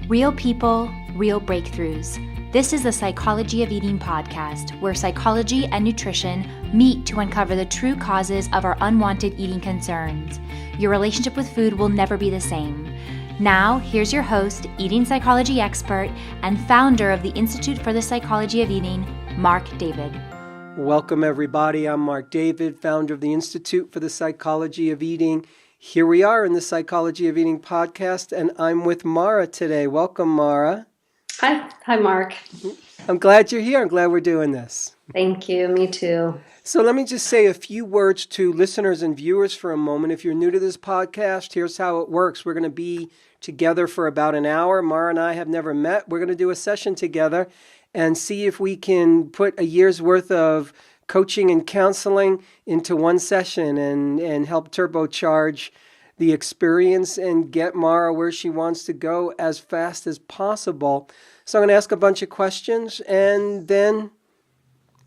Real people, real breakthroughs. This is the Psychology of Eating podcast, where psychology and nutrition meet to uncover the true causes of our unwanted eating concerns. Your relationship with food will never be the same. Now, here's your host, eating psychology expert, and founder of the Institute for the Psychology of Eating, Mark David. Welcome, everybody. I'm Mark David, founder of the Institute for the Psychology of Eating. Here we are in the Psychology of Eating podcast, and I'm with Mara today. Welcome, Mara. Hi, Mark. I'm glad you're here. I'm glad we're doing this. Thank you. Me too. So let me just say a few words to listeners and viewers for a moment. If you're new to this podcast, here's how it works. We're going to be together for about an hour. Mara and I have never met. We're going to do a session together and see if we can put a year's worth of coaching and counseling into one session and help turbocharge the experience and get Mara where she wants to go as fast as possible. So I'm going to ask a bunch of questions and then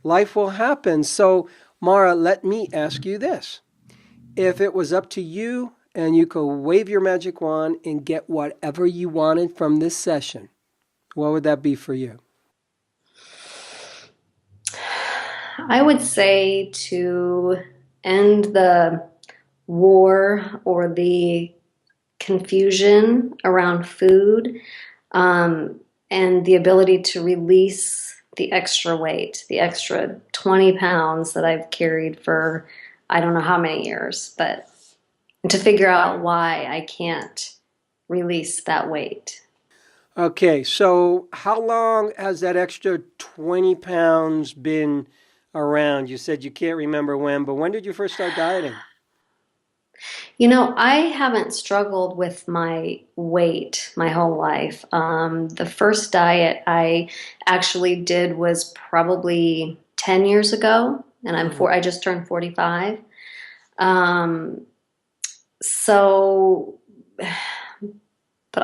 life will happen. So Mara, let me ask you this. If it was up to you and you could wave your magic wand and get whatever you wanted from this session, what would that be for you? I would say to end the war or the confusion around food and the ability to release the extra weight, the extra 20 pounds that I've carried for I don't know how many years, but to figure out why I can't release that weight. Okay, so how long has that extra 20 pounds been around? You said you can't remember when, but when did you first start dieting? You know, I haven't struggled with my weight my whole life. The first diet I actually did was probably 10 years ago, and I just turned 45. But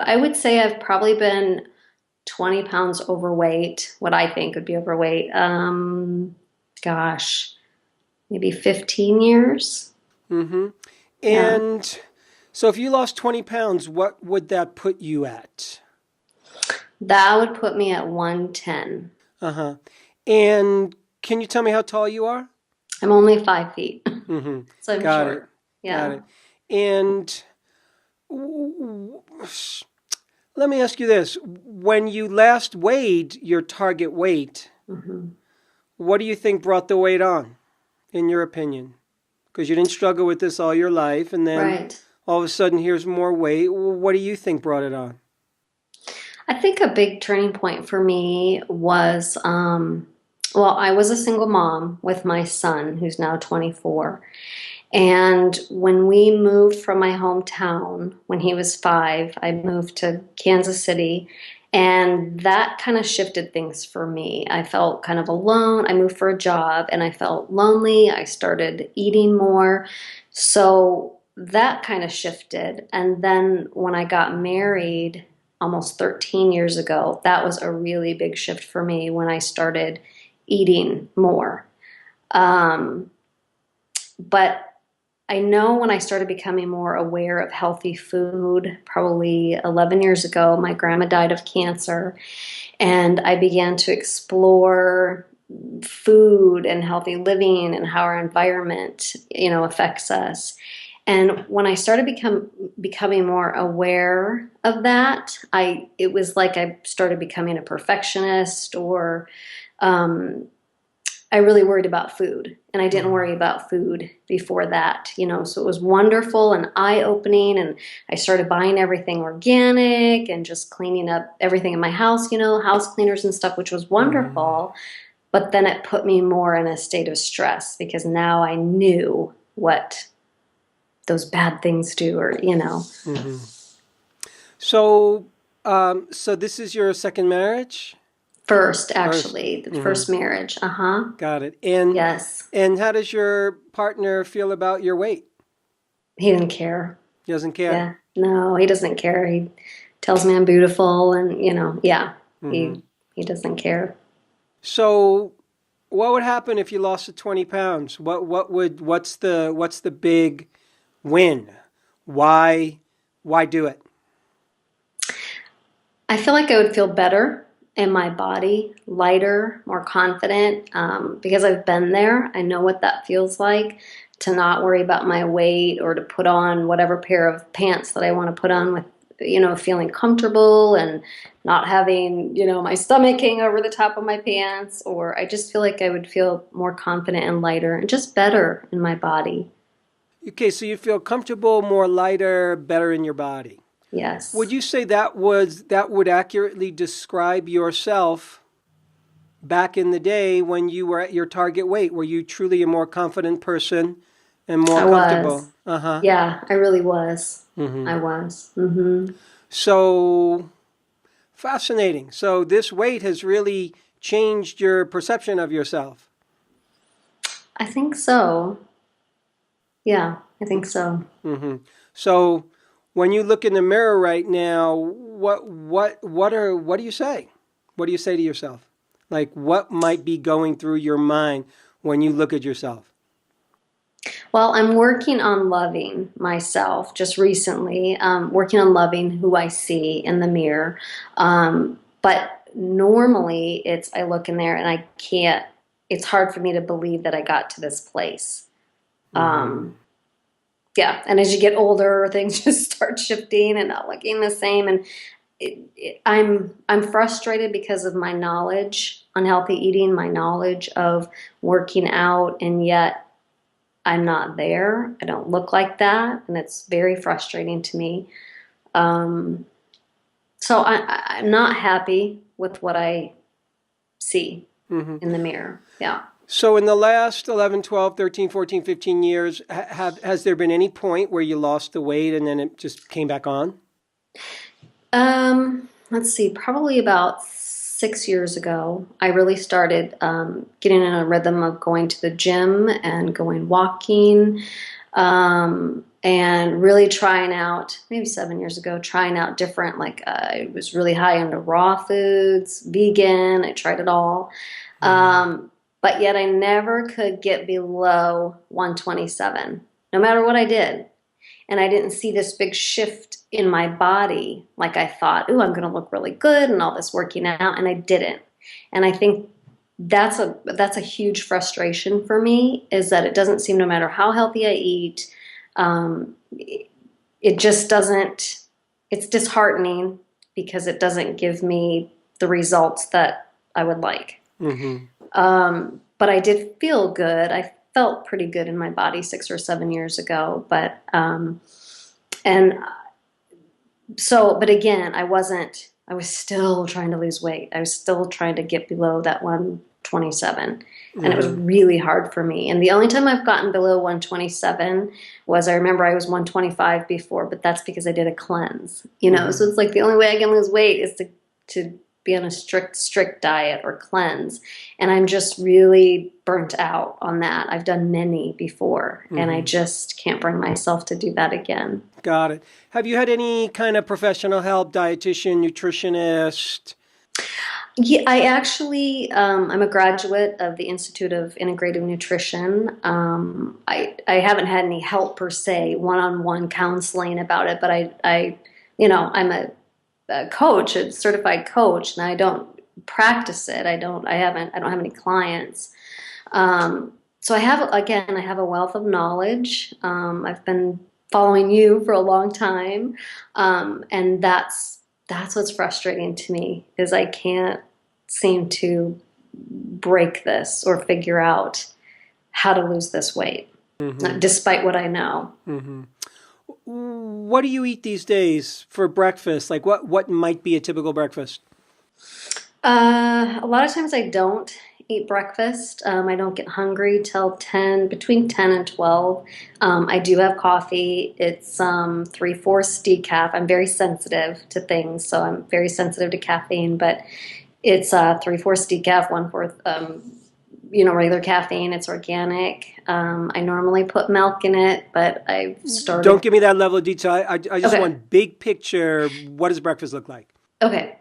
I would say I've probably been 20 pounds overweight, what I think would be overweight. Maybe 15 years. Mm-hmm. And so if you lost 20 pounds, what would that put you at? That would put me at 110. Uh-huh. And can you tell me how tall you are? I'm only 5 feet. Mm-hmm. So I'm Got short. it. Yeah. Got it. And let me ask you this. When you last weighed your target weight, what do you think brought the weight on, in your opinion? Because you didn't struggle with this all your life, and then all of a sudden here's more weight. What do you think brought it on? I think a big turning point for me was, I was a single mom with my son, who's now 24. And when we moved from my hometown, when he was 5, I moved to Kansas City. And that kind of shifted things for me. I felt kind of alone. I moved for a job and I felt lonely. I started eating more. So that kind of shifted. And then when I got married almost 13 years ago, that was a really big shift for me when I started eating more. But I know when I started becoming more aware of healthy food, probably 11 years ago, my grandma died of cancer, and I began to explore food and healthy living and how our environment, affects us. And when I started becoming more aware of that, it was like I started becoming a perfectionist, or I really worried about food, and I didn't worry about food before that, so it was wonderful and eye-opening, and I started buying everything organic and just cleaning up everything in my house, house cleaners and stuff, which was wonderful. But then it put me more in a state of stress because now I knew what those bad things do, or. So this is your second marriage? First, actually, the first marriage. Got it. And yes. And how does your partner feel about your weight? He didn't care. He doesn't care? Yeah. No, he doesn't care. He tells me I'm beautiful, and he doesn't care. So what would happen if you lost the 20 pounds? What's the big win? Why do it? I feel like I would feel better in my body, lighter, more confident, because I've been there. I know what that feels like to not worry about my weight or to put on whatever pair of pants that I want to put on with, feeling comfortable and not having, my stomach hang over the top of my pants. Or I just feel like I would feel more confident and lighter and just better in my body. Okay, so you feel comfortable, more lighter, better in your body. Would Yes. you say that would accurately describe yourself back in the day when you were at your target weight? Were you truly a more confident person and more I was. comfortable? Uh-huh. Yeah, I really was. Hmm. I was. Hmm. So fascinating. So this weight has really changed your perception of yourself. I think so. Yeah, I think so. Hmm. So when you look in the mirror right now, what do you say? What do you say to yourself? Like what might be going through your mind when you look at yourself? Well, I'm working on loving myself just recently, working on loving who I see in the mirror. But normally I look in there and I can't, it's hard for me to believe that I got to this place. Hmm. Um, yeah. And as you get older, things just start shifting and not looking the same. And I'm frustrated because of my knowledge on healthy eating, my knowledge of working out, and yet I'm not there. I don't look like that, and it's very frustrating to me. Um, so I'm not happy with what I see Hmm. in the mirror. Yeah. So in the last 11, 12, 13, 14, 15 years, has there been any point where you lost the weight and then it just came back on? Let's see, probably about 6 years ago, I really started getting in a rhythm of going to the gym and going walking, and really trying out, maybe 7 years ago, trying out different, like I was really high into raw foods, vegan, I tried it all. Hmm. But yet I never could get below 127, no matter what I did. And I didn't see this big shift in my body like I thought, ooh, I'm going to look really good and all this working out, and I didn't. And I think that's a huge frustration for me, is that it doesn't seem, no matter how healthy I eat, it just doesn't. It's disheartening because it doesn't give me the results that I would like. Hmm. But I did feel good. I felt pretty good in my body 6 or 7 years ago. And but again, I was still trying to lose weight. I was still trying to get below that 127. And it was Hmm. really hard for me. And the only time I've gotten below 127 was, I remember I was 125 before, but that's because I did a cleanse, So Hmm. it's like the only way I can lose weight is to be on a strict diet or cleanse. And I'm just really burnt out on that. I've done many before, and I Hmm. just can't bring myself to do that again. Got it. Have you had any kind of professional help, dietitian, nutritionist? Yeah, I actually, I'm a graduate of the Institute of Integrative Nutrition. I haven't had any help per se, one-on-one counseling about it, but I'm a coach, a certified coach, and I don't practice it. I don't have any clients. So I have a wealth of knowledge. I've been following you for a long time, and that's what's frustrating to me, is I can't seem to break this or figure out how to lose this weight, Hmm. despite what I know. Hmm. What do you eat these days for breakfast? Like what might be a typical breakfast? A lot of times I don't eat breakfast. I don't get hungry till 10, between 10 and 12. I do have coffee. It's 3/4 decaf. I'm very sensitive to things, so I'm very sensitive to caffeine, but it's 3/4 decaf, 1/4, regular caffeine. It's organic. I normally put milk in it, but I've Don't started. give me that level of detail. I just Okay, want big picture. What does breakfast look like? okay.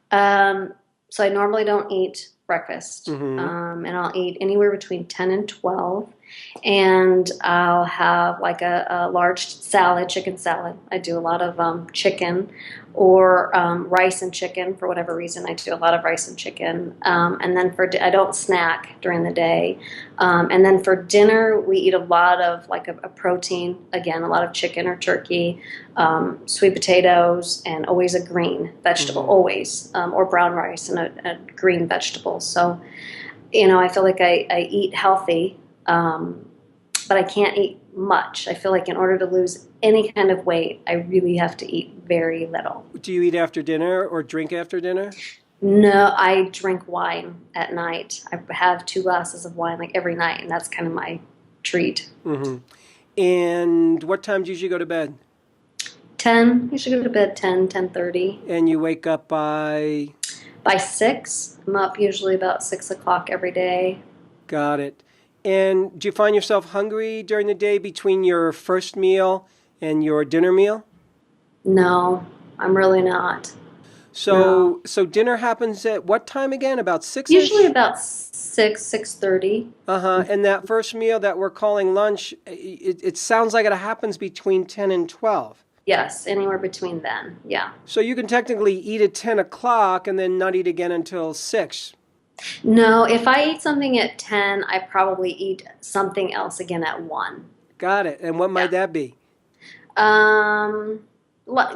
Um, so I normally don't eat breakfast, Hmm. and I'll eat anywhere between 10 and 12. and I'll have like a large salad, chicken salad. I do a lot of chicken or rice and chicken for whatever reason. I do a lot of rice and chicken. And then I don't snack during the day. And then for dinner, we eat a lot of like a protein, again, a lot of chicken or turkey, sweet potatoes, and always a green vegetable, always, or brown rice and a green vegetable. So, I feel like I eat healthy, but I can't eat much. I feel like in order to lose any kind of weight, I really have to eat very little. Do you eat after dinner or drink after dinner? No, I drink wine at night. I have 2 glasses of wine like every night, and that's kind of my treat. Mm-hmm. And what time do you usually go to bed? 10. You should go to bed 10, 10:30. And you wake up by? By 6. I'm up usually about 6 o'clock every day. Got it. And do you find yourself hungry during the day between your first meal and your dinner meal? No, I'm really not. So dinner happens at what time again? About 6-ish? Usually about 6:30. Uh-huh. And that first meal that we're calling lunch, it sounds like it happens between 10 and 12. Yes, anywhere between then, yeah. So you can technically eat at 10 o'clock and then not eat again until 6. No, if I eat something at 10, I probably eat something else again at 1. Got it. And what might that be?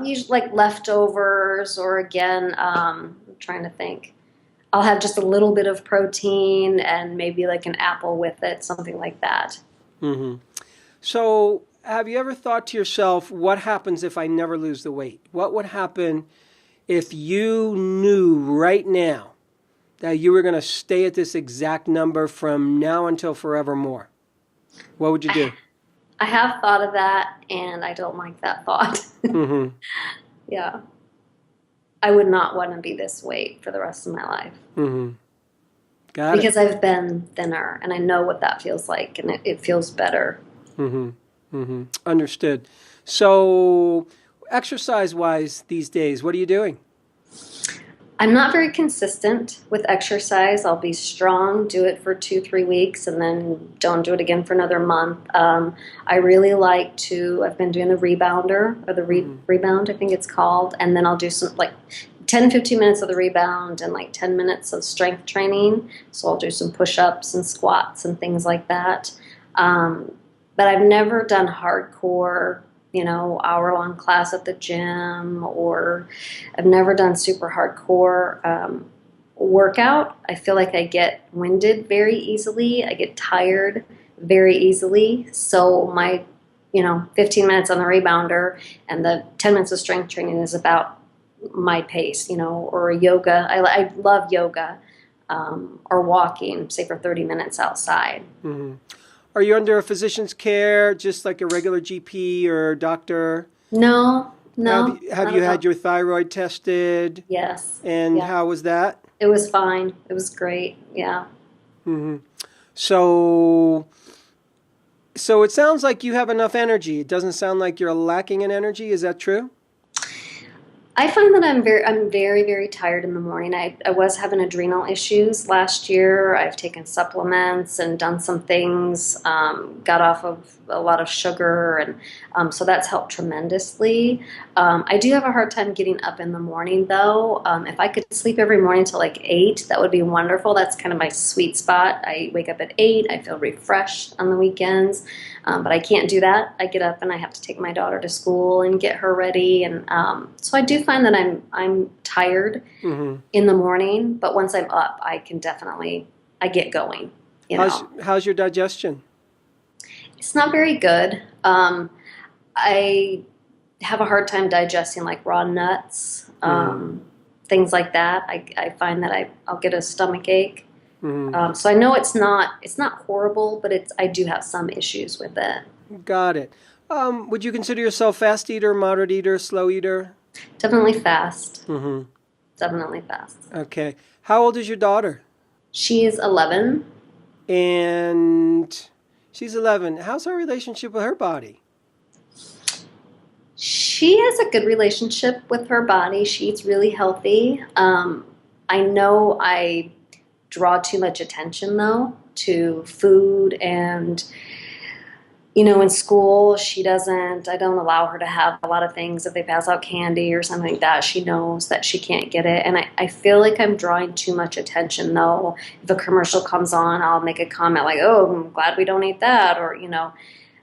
Usually like leftovers, or again, I'm trying to think. I'll have just a little bit of protein and maybe like an apple with it, something like that. Mm-hmm. So have you ever thought to yourself, what happens if I never lose the weight? What would happen if you knew right now that you were going to stay at this exact number from now until forevermore? What would you do? I have thought of that, and I don't like that thought. Mm-hmm. Yeah. I would not want to be this weight for the rest of my life. Mm-hmm. Got it. Because I've been thinner, and I know what that feels like, and it feels better. Mm-hmm. Mm-hmm. Understood. So exercise-wise these days, what are you doing? I'm not very consistent with exercise. I'll be strong, do it for 2-3 weeks, and then don't do it again for another month. I really like I've been doing the rebounder, or the rebound, I think it's called, and then I'll do some like 10-15 minutes of the rebound and like 10 minutes of strength training. So I'll do some push-ups and squats and things like that. But I've never done hardcore, hour-long class at the gym, or I've never done super hardcore workout. I feel like I get winded very easily. I get tired very easily. So my, 15 minutes on the rebounder and the 10 minutes of strength training is about my pace, or yoga. I love yoga, or walking, say for 30 minutes outside. Mm-hmm. Are you under a physician's care, just like a regular GP or doctor? No. Have you had your thyroid tested? Yes. And how was that? It was fine. It was great. Yeah. Mm-hmm. So it sounds like you have enough energy. It doesn't sound like you're lacking in energy. Is that true? I find that I'm very, very tired in the morning. I was having adrenal issues last year. I've taken supplements and done some things, got off of a lot of sugar, and so that's helped tremendously. I do have a hard time getting up in the morning, though. If I could sleep every morning till like 8, that would be wonderful. That's kind of my sweet spot. I wake up at 8. I feel refreshed on the weekends, but I can't do that. I get up and I have to take my daughter to school and get her ready, and so I do find that I'm tired in the morning, but once I'm up, I get going. How's your digestion? It's not very good. I have a hard time digesting like raw nuts, things like that. I find that I'll get a stomach ache. So I know it's not horrible, but I do have some issues with it. Got it. Would you consider yourself fast eater, moderate eater, slow eater? Definitely fast. Mm-hmm. Definitely fast. Okay. How old is your daughter? She is 11. And she's 11. How's her relationship with her body? She has a good relationship with her body. She eats really healthy. I know I draw too much attention, though. to food. And in school, I don't allow her to have a lot of things. If they pass out candy or something like that, she knows that she can't get it. And I feel like I'm drawing too much attention, though. If a commercial comes on, I'll make a comment like, oh, I'm glad we don't eat that. Or,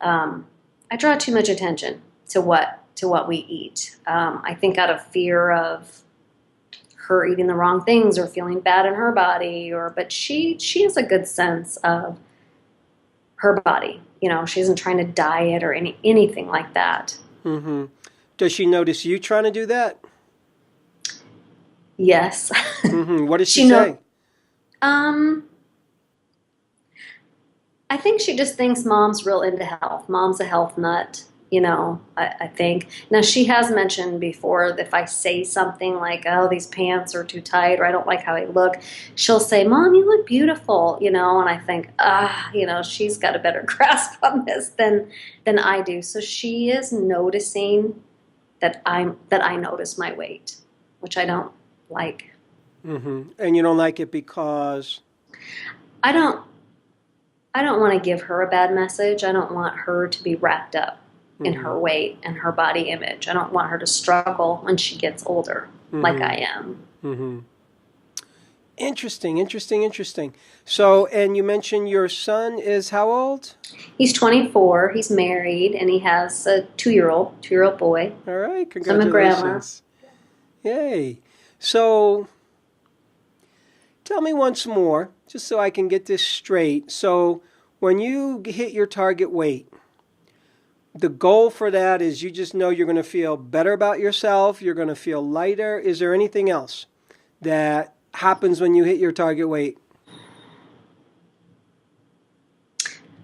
I draw too much attention to what we eat. I think out of fear of her eating the wrong things or feeling bad in her body, but she has a good sense of her body. She isn't trying to diet or anything like that. Mm-hmm. Does she notice you trying to do that? Yes. Mm-hmm. What does she say? I think she just thinks mom's real into health. Mom's a health nut, I think. Now, she has mentioned before that if I say something like, oh, these pants are too tight, or I don't like how I look, she'll say, Mom, you look beautiful, and I think, she's got a better grasp on this than I do. So she is noticing that I notice my weight, which I don't like. Mm-hmm. And you don't like it because? I don't want to give her a bad message. I don't want her to be wrapped up in her weight and her body image. I don't want her to struggle when she gets older, like I am. Mm-hmm. Interesting. So, and you mentioned your son is how old? He's 24. He's married, and he has a two-year-old boy. All right, congratulations. I'm a grandma. Yay. So, tell me once more, just so I can get this straight. So, when you hit your target weight, the goal for that is you just know you're going to feel better about yourself, you're going to feel lighter. Is there anything else that happens when you hit your target weight?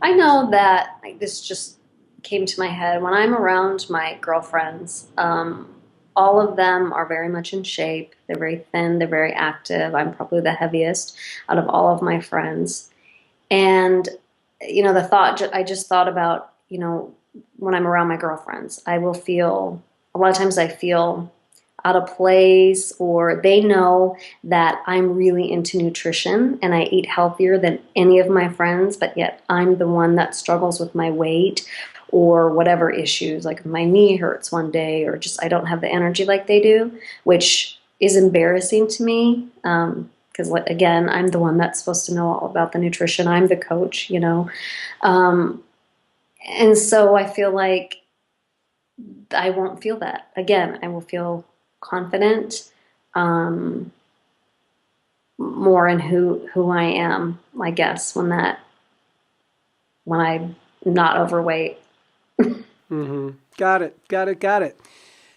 I know that this just came to my head. When I'm around my girlfriends, all of them are very much in shape. They're very thin. They're very active. I'm probably the heaviest out of all of my friends. And, the thought, I just thought about, when I'm around my girlfriends, a lot of times I feel out of place, or they know that I'm really into nutrition and I eat healthier than any of my friends, but yet I'm the one that struggles with my weight or whatever issues, like my knee hurts one day, or just I don't have the energy like they do, which is embarrassing to me. Because again, I'm the one that's supposed to know all about the nutrition. I'm the coach, and so I feel like I won't feel that. Again, I will feel confident, more in who I am, I guess, when I'm not overweight. Mm-hmm. Got it.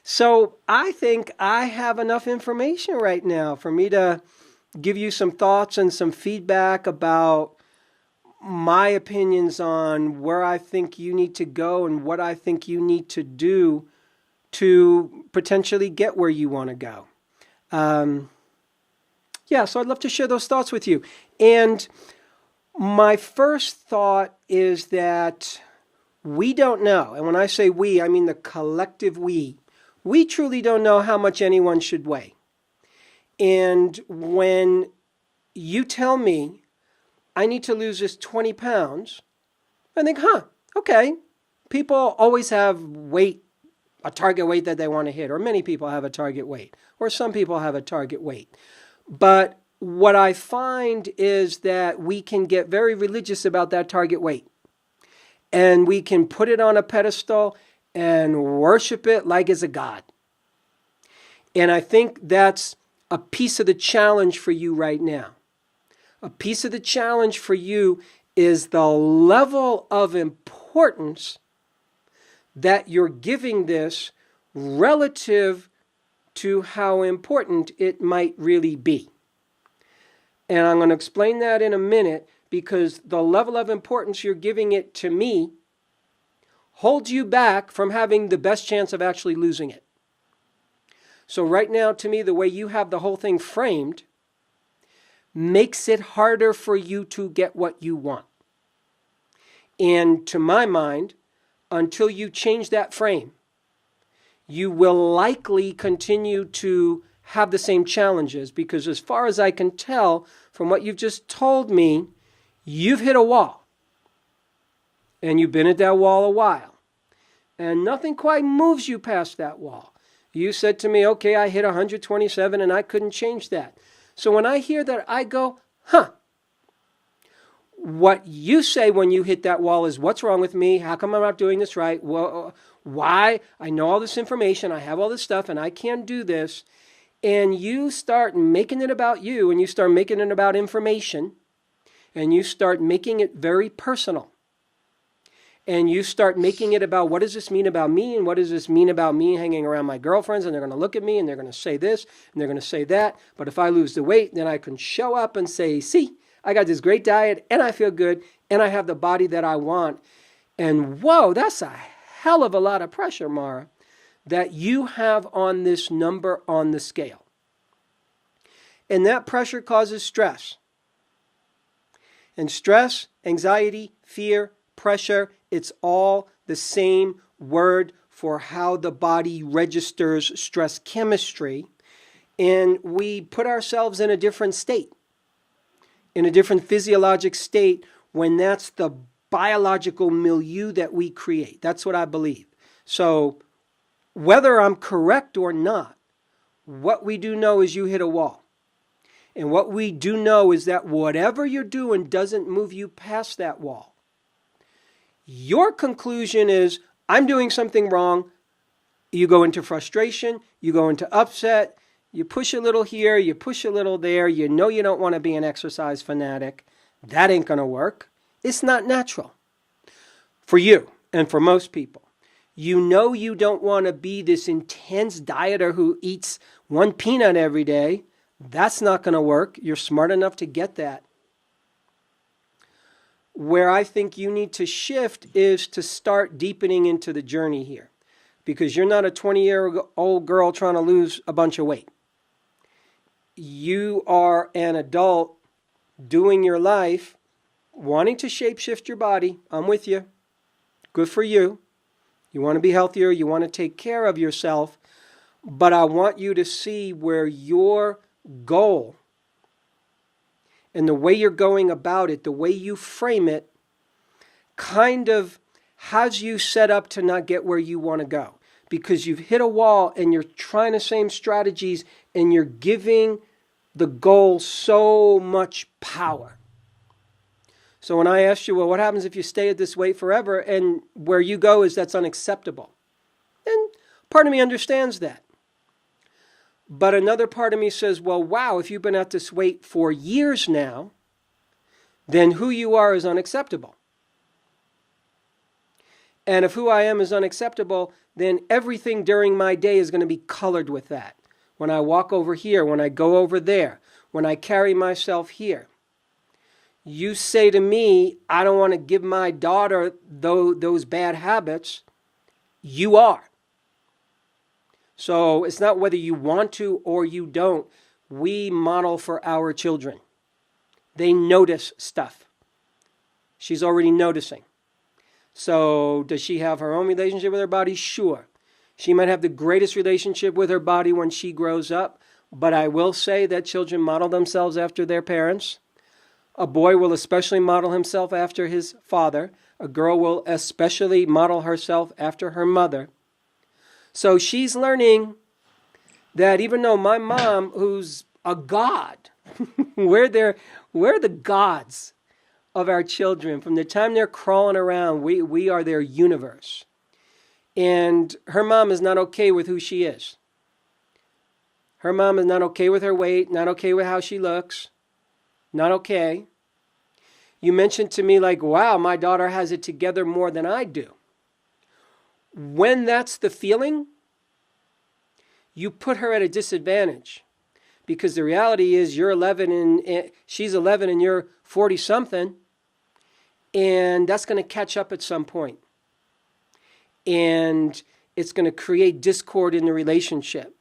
So I think I have enough information right now for me to give you some thoughts and some feedback about my opinions on where I think you need to go and what I think you need to do to potentially get where you want to go. So I'd love to share those thoughts with you. And my first thought is that we don't know. And when I say we, I mean the collective we. We truly don't know how much anyone should weigh. And when you tell me I need to lose this 20 pounds, I think, okay. People always have a target weight that they want to hit, or many people have a target weight, or some people have a target weight. But what I find is that we can get very religious about that target weight. And we can put it on a pedestal and worship it like it's a god. And I think that's a piece of the challenge for you right now. A piece of the challenge for you is the level of importance that you're giving this relative to how important it might really be. And I'm going to explain that in a minute, because the level of importance you're giving it to me holds you back from having the best chance of actually losing it. So right now, to me, the way you have the whole thing framed makes it harder for you to get what you want. And to my mind, until you change that frame, you will likely continue to have the same challenges, because as far as I can tell from what you've just told me, You've hit a wall, and you've been at that wall a while, and nothing quite moves you past that wall. You said to me, okay, I hit 127 and I couldn't change that. So when I hear that, I go, huh. What you say when you hit that wall is, what's wrong with me? How come I'm not doing this right? Well, why? I know all this information. I have all this stuff and I can't do this. And you start making it about you, and you start making it about information, and you start making it very personal. And you start making it about, what does this mean about me? And what does this mean about me hanging around my girlfriends? And they're going to look at me and they're going to say this and they're going to say that. But if I lose the weight, then I can show up and say, see, I got this great diet and I feel good and I have the body that I want. And whoa, that's a hell of a lot of pressure, Mara, that you have on this number on the scale. And that pressure causes stress. And stress, anxiety, fear, pressure, it's all the same word for how the body registers stress chemistry. And we put ourselves in a different state, in a different physiologic state, when that's the biological milieu that we create. That's what I believe. So whether I'm correct or not, what we do know is you hit a wall. And what we do know is that whatever you're doing doesn't move you past that wall. Your conclusion is, I'm doing something wrong. You go into frustration, you go into upset, you push a little here, you push a little there, you know you don't want to be an exercise fanatic. That ain't going to work. It's not natural for you and for most people. You know you don't want to be this intense dieter who eats one peanut every day. That's not going to work. You're smart enough to get that. Where I think you need to shift is to start deepening into the journey here. Because you're not a 20-year-old girl trying to lose a bunch of weight. You are an adult doing your life, wanting to shape-shift your body. I'm with you. Good for you. You want to be healthier. You want to take care of yourself. But I want you to see where your goal and the way you're going about it, the way you frame it, kind of has you set up to not get where you want to go. Because you've hit a wall and you're trying the same strategies and you're giving the goal so much power. So when I asked you, well, what happens if you stay at this weight forever? And where you go is that's unacceptable. And part of me understands that. But another part of me says, well, wow, if you've been at this weight for years now, then who you are is unacceptable. And if who I am is unacceptable, then everything during my day is going to be colored with that. When I walk over here, when I go over there, when I carry myself here. You say to me, I don't want to give my daughter those bad habits. You are. So it's not whether you want to or you don't. We model for our children. They notice stuff. She's already noticing. So does she have her own relationship with her body? Sure. She might have the greatest relationship with her body when she grows up. But I will say that children model themselves after their parents. A boy will especially model himself after his father. A girl will especially model herself after her mother. So she's learning that even though my mom, who's a god, we're the gods of our children. From the time they're crawling around, we are their universe. And her mom is not okay with who she is. Her mom is not okay with her weight, not okay with how she looks, not okay. You mentioned to me like, wow, my daughter has it together more than I do. When that's the feeling, you put her at a disadvantage. Because the reality is you're 11 and she's 11 and you're 40-something. And that's going to catch up at some point. And it's going to create discord in the relationship.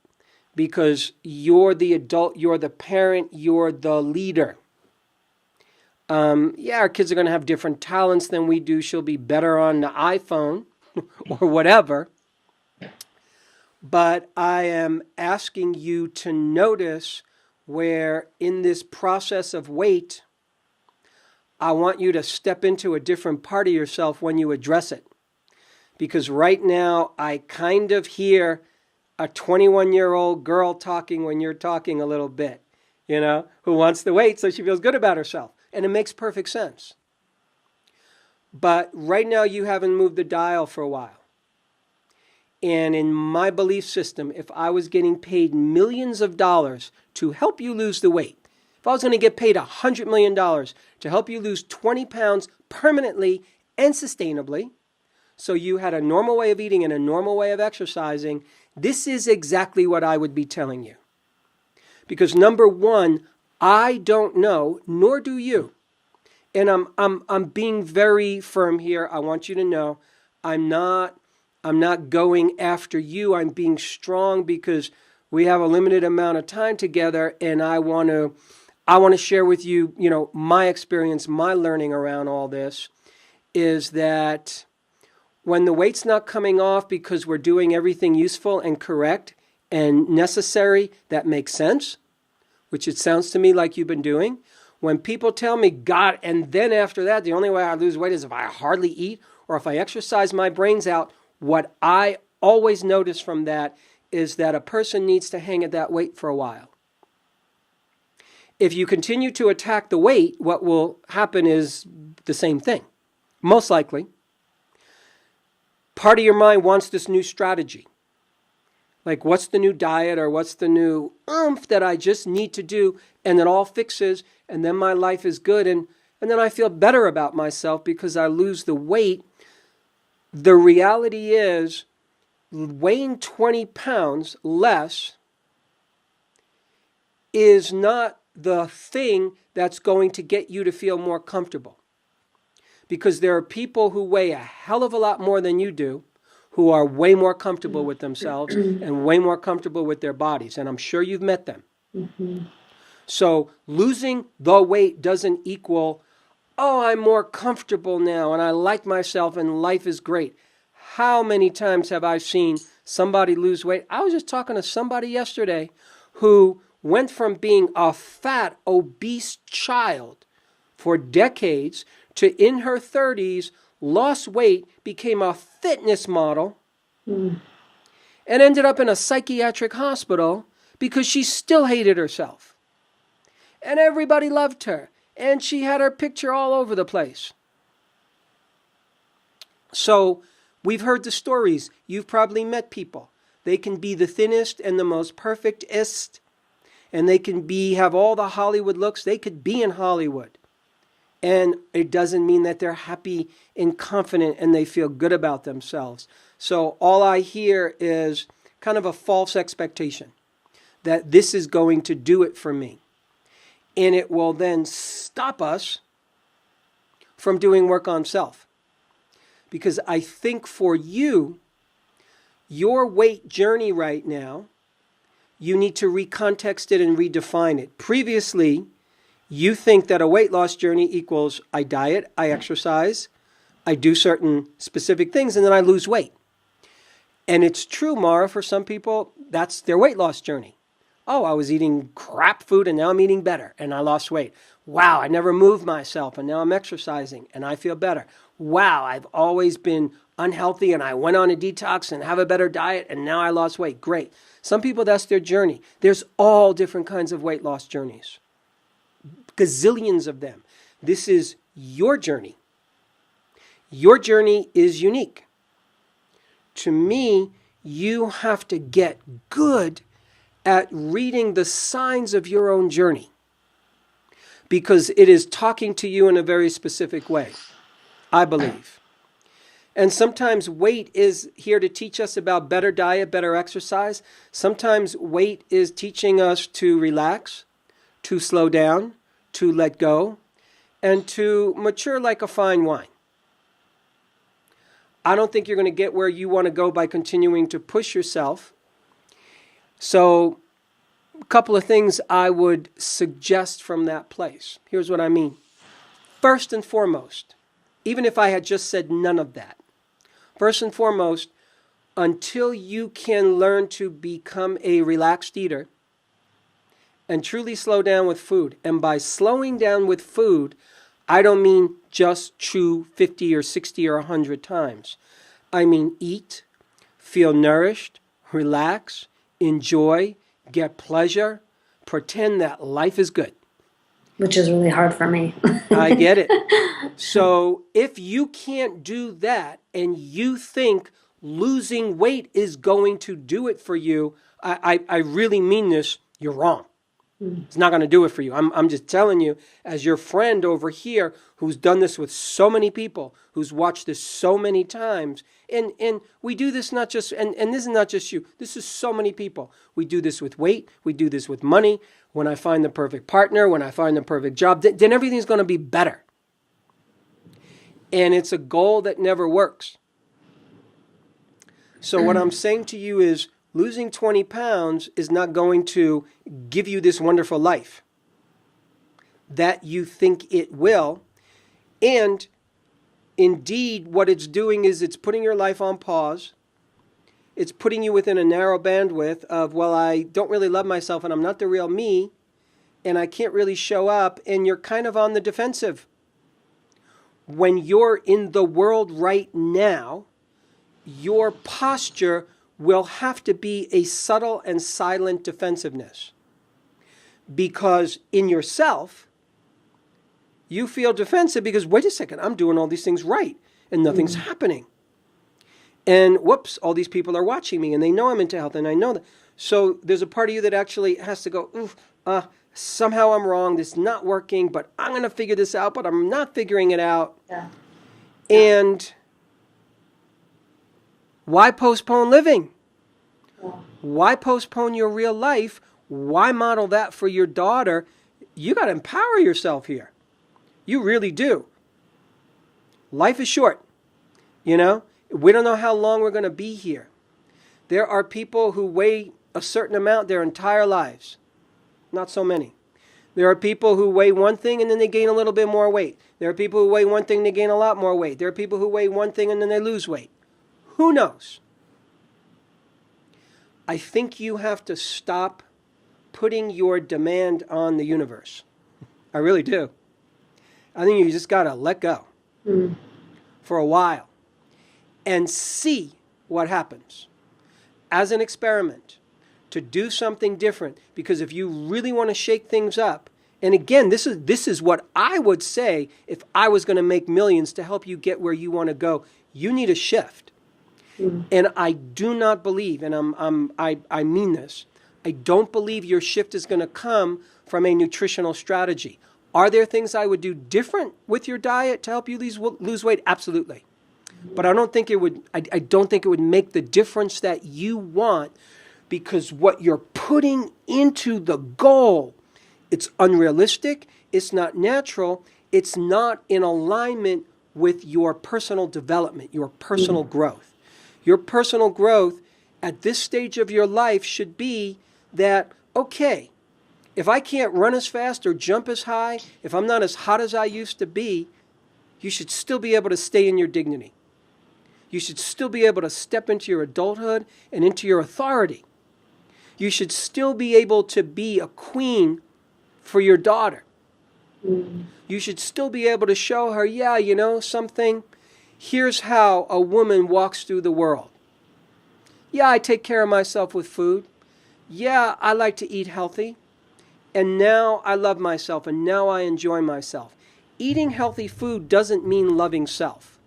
Because you're the adult, you're the parent, you're the leader. Our kids are going to have different talents than we do. She'll be better on the iPhone or whatever. But I am asking you to notice where in this process of weight, I want you to step into a different part of yourself when you address it. Because right now, I kind of hear a 21-year-old girl talking when you're talking a little bit, who wants to wait so she feels good about herself. And it makes perfect sense. But right now, you haven't moved the dial for a while. And in my belief system, if I was getting paid millions of dollars to help you lose the weight, if I was going to get paid $100 million to help you lose 20 pounds permanently and sustainably, so you had a normal way of eating and a normal way of exercising, this is exactly what I would be telling you. Because number one, I don't know, nor do you. And I'm being very firm here. I want you to know I'm not going after you. I'm being strong because we have a limited amount of time together, and I want to share with you, my experience, my learning around all this is that when the weight's not coming off because we're doing everything useful and correct and necessary that makes sense, which it sounds to me like you've been doing. When people tell me, God, and then after that, the only way I lose weight is if I hardly eat or if I exercise my brains out, what I always notice from that is that a person needs to hang at that weight for a while. If you continue to attack the weight, what will happen is the same thing, most likely. Part of your mind wants this new strategy. Like, what's the new diet or what's the new oomph that I just need to do and it all fixes and then my life is good and then I feel better about myself because I lose the weight. The reality is weighing 20 pounds less is not the thing that's going to get you to feel more comfortable. Because there are people who weigh a hell of a lot more than you do, who are way more comfortable with themselves and way more comfortable with their bodies. And I'm sure you've met them. Mm-hmm. So losing the weight doesn't equal, oh, I'm more comfortable now and I like myself and life is great. How many times have I seen somebody lose weight? I was just talking to somebody yesterday who went from being a fat, obese child for decades to in her 30s, lost weight, became a fitness model, and ended up in a psychiatric hospital because she still hated herself. And everybody loved her, and she had her picture all over the place. So we've heard the stories. You've probably met people. They can be the thinnest and the most perfectest, and they can have all the Hollywood looks. They could be in Hollywood. And it doesn't mean that they're happy and confident and they feel good about themselves. So all I hear is kind of a false expectation that this is going to do it for me. And it will then stop us from doing work on self. Because I think for you, your weight journey right now, you need to recontext it and redefine it. Previously, you think that a weight loss journey equals I diet, I exercise, I do certain specific things, and then I lose weight. And it's true, Mara, for some people, that's their weight loss journey. Oh, I was eating crap food and now I'm eating better and I lost weight. Wow, I never moved myself and now I'm exercising and I feel better. Wow, I've always been unhealthy and I went on a detox and have a better diet and now I lost weight. Great. Some people, that's their journey. There's all different kinds of weight loss journeys. Gazillions of them. This is your journey. Your journey is unique. To me, you have to get good at reading the signs of your own journey because it is talking to you in a very specific way, I believe. And sometimes weight is here to teach us about better diet, better exercise. Sometimes weight is teaching us to relax, to slow down, to let go, and to mature like a fine wine. I don't think you're going to get where you want to go by continuing to push yourself. So, a couple of things I would suggest from that place. Here's what I mean. First and foremost, even if I had just said none of that, first and foremost, until you can learn to become a relaxed eater and truly slow down with food. And by slowing down with food, I don't mean just chew 50 or 60 or 100 times. I mean eat, feel nourished, relax, enjoy, get pleasure, pretend that life is good. Which is really hard for me. I get it. So if you can't do that and you think losing weight is going to do it for you, I really mean this, you're wrong. It's not going to do it for you. I'm just telling you, as your friend over here who's done this with so many people, who's watched this so many times, and we do this not just, and this is not just you, this is so many people. We do this with weight, we do this with money. When I find the perfect partner, when I find the perfect job, then everything's going to be better. And it's a goal that never works. So what I'm saying to you is, losing 20 pounds is not going to give you this wonderful life that you think it will. And indeed, what it's doing is it's putting your life on pause. It's putting you within a narrow bandwidth of, well, I don't really love myself and I'm not the real me and I can't really show up, and you're kind of on the defensive. When you're in the world right now, your posture will have to be a subtle and silent defensiveness. Because in yourself, you feel defensive because, wait a second, I'm doing all these things right and nothing's happening. And whoops, all these people are watching me and they know I'm into health and I know that. So there's a part of you that actually has to go, somehow I'm wrong, this is not working, but I'm going to figure this out, but I'm not figuring it out. Yeah. And why postpone living? Why postpone your real life? Why model that for your daughter? You got to empower yourself here. You really do. Life is short. You know, we don't know how long we're going to be here. There are people who weigh a certain amount their entire lives. Not so many. There are people who weigh one thing and then they gain a little bit more weight. There are people who weigh one thing and they gain a lot more weight. There are people who weigh one thing and then they lose weight. Who knows? I think you have to stop putting your demand on the universe. I really do. I think you just got to let go for a while and see what happens as an experiment to do something different. Because if you really want to shake things up, and again, this is what I would say if I was going to make millions to help you get where you want to go. You need a shift. And I do not believe, and I mean this, I don't believe your shift is going to come from a nutritional strategy. Are there things I would do different with your diet to help you lose weight? Absolutely. But I don't think it would. I don't think it would make the difference that you want, because what you're putting into the goal, it's unrealistic. It's not natural. It's not in alignment with your personal development, your personal growth. Your personal growth at this stage of your life should be that, okay, if I can't run as fast or jump as high, if I'm not as hot as I used to be, you should still be able to stay in your dignity. You should still be able to step into your adulthood and into your authority. You should still be able to be a queen for your daughter. You should still be able to show her, yeah, you know something? Here's how a woman walks through the world. Yeah, I take care of myself with food. Yeah, I like to eat healthy. And now I love myself and now I enjoy myself. Eating healthy food doesn't mean loving self.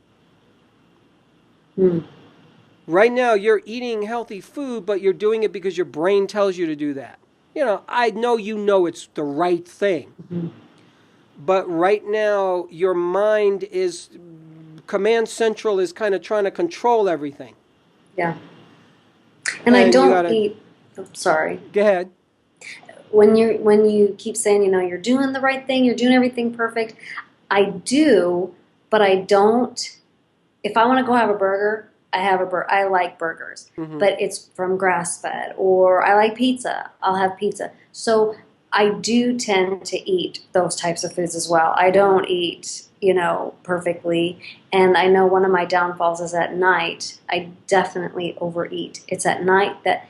Right now you're eating healthy food, but you're doing it because your brain tells you to do that. You know, I know you know it's the right thing. But right now your mind is... Command Central is kind of trying to control everything. Yeah. And I don't eat... Oh, sorry. Go ahead. When you keep saying, you know, you're doing the right thing, you're doing everything perfect, I do, but I don't... If I want to go have a burger, I have a burger. I like burgers, but it's from grass-fed. Or I like pizza. I'll have pizza. So I do tend to eat those types of foods as well. I don't eat... you know, perfectly. And I know one of my downfalls is at night. I definitely overeat. It's at night that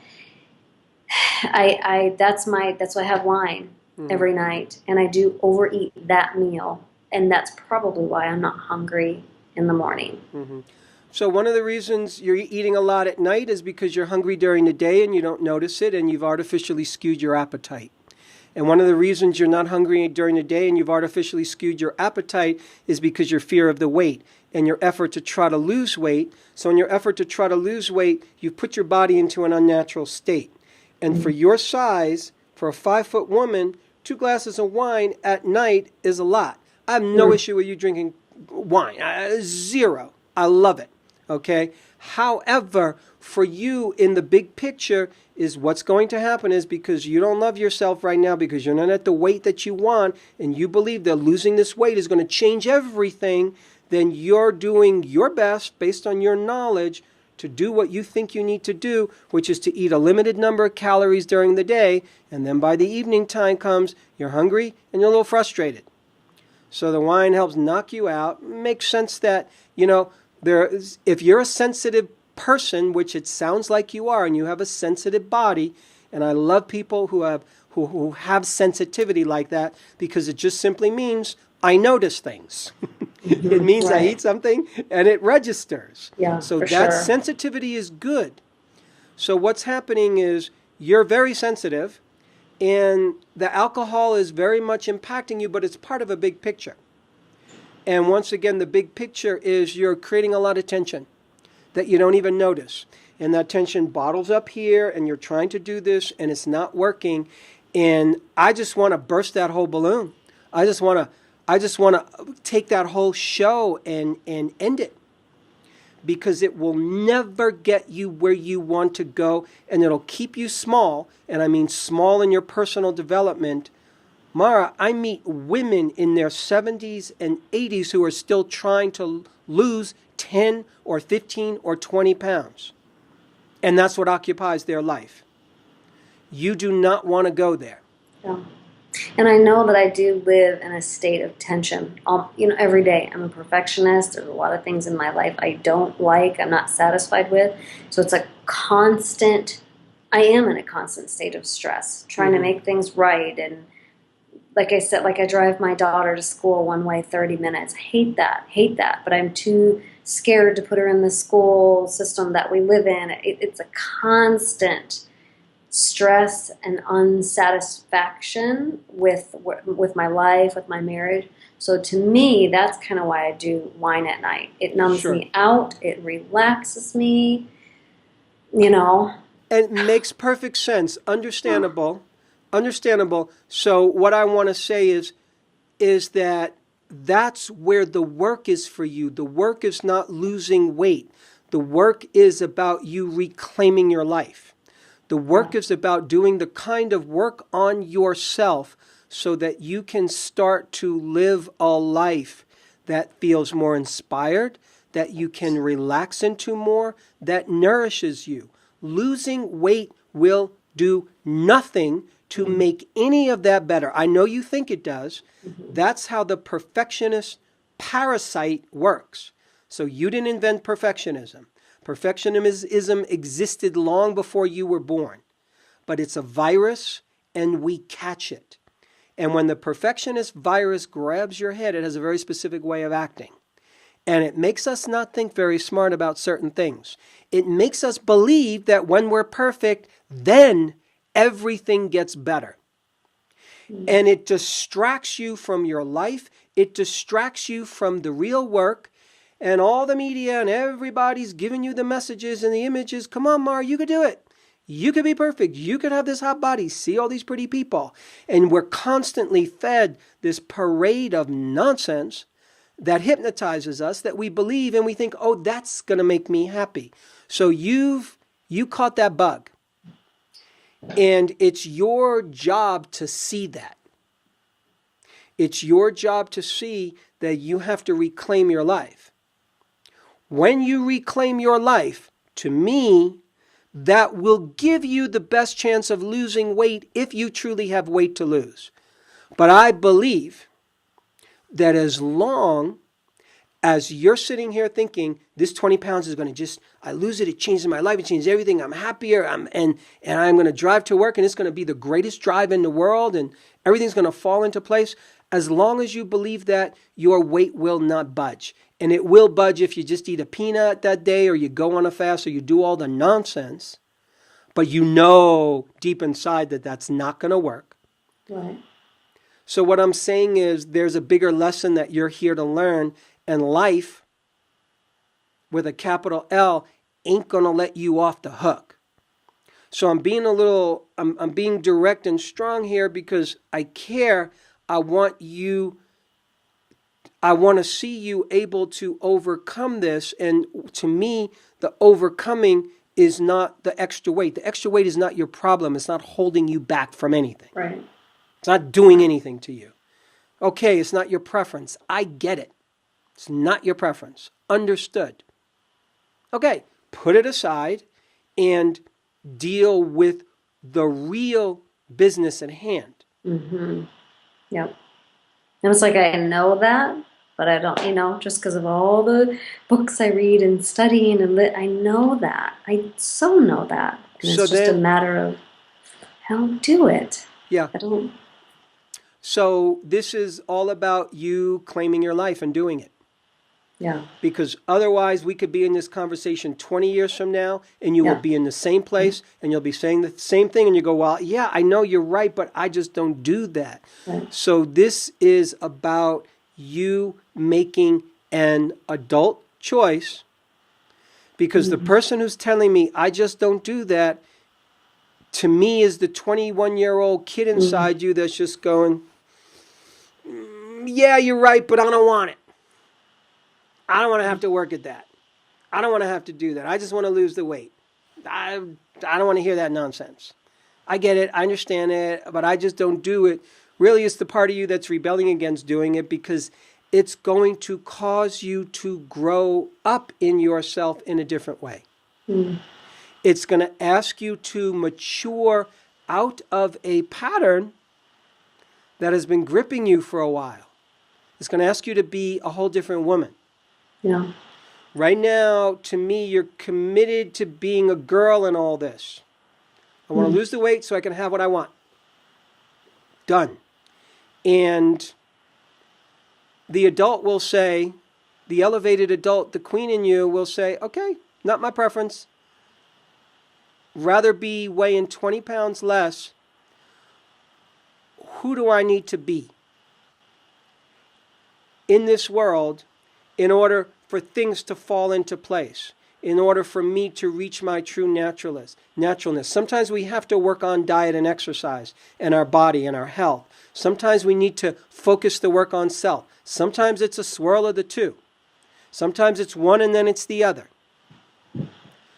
that's why I have wine every night. And I do overeat that meal. And that's probably why I'm not hungry in the morning. Mm-hmm. So one of the reasons you're eating a lot at night is because you're hungry during the day and you don't notice it, and you've artificially skewed your appetite. And one of the reasons you're not hungry during the day and you've artificially skewed your appetite is because your fear of the weight and your effort to try to lose weight. So in your effort to try to lose weight, you put your body into an unnatural state. And for your size, for a 5-foot woman, 2 glasses of wine at night is a lot. I have no issue with you drinking wine. Zero. I love it. Okay? However, for you in the big picture is what's going to happen is because you don't love yourself right now, because you're not at the weight that you want, and you believe that losing this weight is going to change everything, then you're doing your best based on your knowledge to do what you think you need to do, which is to eat a limited number of calories during the day, and then by the evening time comes, you're hungry and you're a little frustrated. So the wine helps knock you out. Makes sense that, if you're a sensitive person, which it sounds like you are, and you have a sensitive body, and I love people who have sensitivity like that, because it just simply means I notice things. It means I eat something and it registers. Yeah, so for that sure. sensitivity is good. So what's happening is you're very sensitive, and the alcohol is very much impacting you, but it's part of a big picture. And once again, the big picture is you're creating a lot of tension that you don't even notice. And that tension bottles up here, and you're trying to do this, and it's not working. And I just want to burst that whole balloon. I just want to take that whole show and end it. Because it will never get you where you want to go, and it'll keep you small. And I mean small in your personal development. Mara, I meet women in their 70s and 80s who are still trying to lose 10 or 15 or 20 pounds. And that's what occupies their life. You do not want to go there. Yeah. And I know that I do live in a state of tension, every day. I'm a perfectionist. There's a lot of things in my life I don't like, I'm not satisfied with. So it's I am in a constant state of stress, trying to make things right. And like I said, I drive my daughter to school one way 30 minutes. Hate that. But I'm too scared to put her in the school system that we live in. It's a constant stress and unsatisfaction with my life, with my marriage. So to me, that's kind of why I do wine at night. It numbs me out. It relaxes me, And it makes perfect sense. Understandable. So what I want to say is that that's where the work is for you. The work is not losing weight. The work is about you reclaiming your life. The work is about doing the kind of work on yourself so that you can start to live a life that feels more inspired, that you can relax into more, that nourishes you. Losing weight will do nothing to make any of that better. I know you think it does. That's how the perfectionist parasite works. So you didn't invent perfectionism. Perfectionism existed long before you were born. But it's a virus, and we catch it. And when the perfectionist virus grabs your head, it has a very specific way of acting. And it makes us not think very smart about certain things. It makes us believe that when we're perfect, then everything gets better. And it distracts you from your life. It distracts you from the real work. And all the media and everybody's giving you the messages and the images. Come on, Mar, you could do it. You could be perfect. You could have this hot body. See all these pretty people. And we're constantly fed this parade of nonsense that hypnotizes us, that we believe, and we think, oh, that's going to make me happy. So you caught that bug. And it's your job to see that. It's your job to see that you have to reclaim your life. When you reclaim your life, to me, that will give you the best chance of losing weight if you truly have weight to lose. But I believe that as long as you're sitting here thinking this 20 pounds is going to I lose it, it changes my life, it changes everything, I'm happier, and I'm going to drive to work, and it's going to be the greatest drive in the world, and everything's going to fall into place. As long as you believe that, your weight will not budge. And it will budge if you just eat a peanut that day, or you go on a fast, or you do all the nonsense. But you know deep inside that that's not going to work. Right. So what I'm saying is there's a bigger lesson that you're here to learn, and life, with a capital L, ain't going to let you off the hook. So I'm being I'm being direct and strong here because I care. I want to see you able to overcome this. And to me, the overcoming is not the extra weight. The extra weight is not your problem. It's not holding you back from anything. Right. It's not doing anything to you. Okay, it's not your preference. I get it. It's not your preference. Understood. Okay, put it aside and deal with the real business at hand. Mm-hmm. Yep. And it's like I know that, but I don't, just because of all the books I read and studying I know that. I so know that. And So it's just a matter of how to do it. Yeah. I don't. So this is all about you claiming your life and doing it. Yeah. Because otherwise we could be in this conversation 20 years from now and you will be in the same place and you'll be saying the same thing and you go, well, yeah, I know you're right, but I just don't do that. Right. So this is about you making an adult choice, because the person who's telling me I just don't do that, to me, is the 21-year-old kid inside you that's just going, yeah, you're right, but I don't want it. I don't want to have to work at that. I don't want to have to do that. I just want to lose the weight. I don't want to hear that nonsense. I get it. I understand it, but I just don't do it. Really, it's the part of you that's rebelling against doing it because it's going to cause you to grow up in yourself in a different way. It's going to ask you to mature out of a pattern that has been gripping you for a while. It's going to ask you to be a whole different woman. Yeah. Right now, to me, you're committed to being a girl in all this. I want to lose the weight so I can have what I want. Done. And the adult will say, the elevated adult, the queen in you will say, okay, not my preference. Rather be weighing 20 pounds less. Who do I need to be in this world in order for things to fall into place, in order for me to reach my true naturalness? Sometimes we have to work on diet and exercise and our body and our health. Sometimes we need to focus the work on self. Sometimes it's a swirl of the two. Sometimes it's one and then it's the other.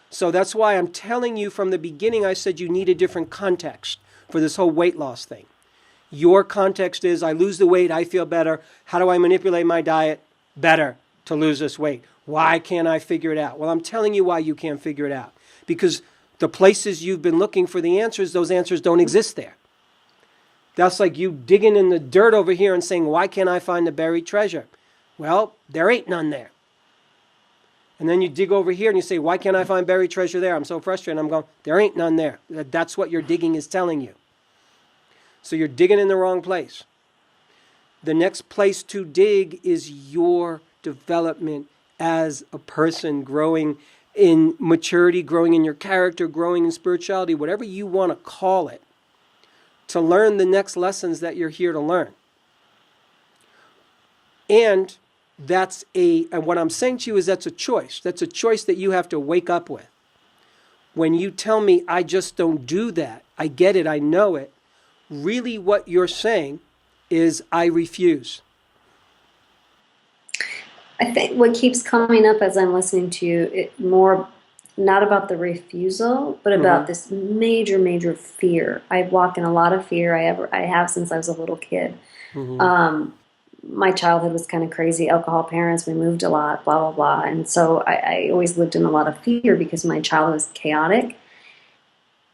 So that's why I'm telling you from the beginning, I said you need a different context for this whole weight loss thing. Your context is, I lose the weight, I feel better. How do I manipulate my diet better to lose this weight? Why can't I figure it out? Well, I'm telling you why you can't figure it out. Because the places you've been looking for the answers, those answers don't exist there. That's like you digging in the dirt over here and saying, why can't I find the buried treasure? Well, there ain't none there. And then you dig over here and you say, why can't I find buried treasure there? I'm so frustrated. I'm going, there ain't none there. That's what your digging is telling you. So you're digging in the wrong place. The next place to dig is your development as a person, growing in maturity, growing in your character, growing in spirituality, whatever you want to call it, to learn the next lessons that you're here to learn. And what I'm saying to you is that's a choice. That's a choice that you have to wake up with. When you tell me, I just don't do that, I get it, I know it, really what you're saying is, I refuse. I think what keeps coming up as I'm listening to you, it more not about the refusal, but about this major, major fear. I walk in a lot of fear. I have since I was a little kid. My childhood was kind of crazy. Alcohol parents, we moved a lot, blah, blah, blah. And so I always lived in a lot of fear because my childhood was chaotic.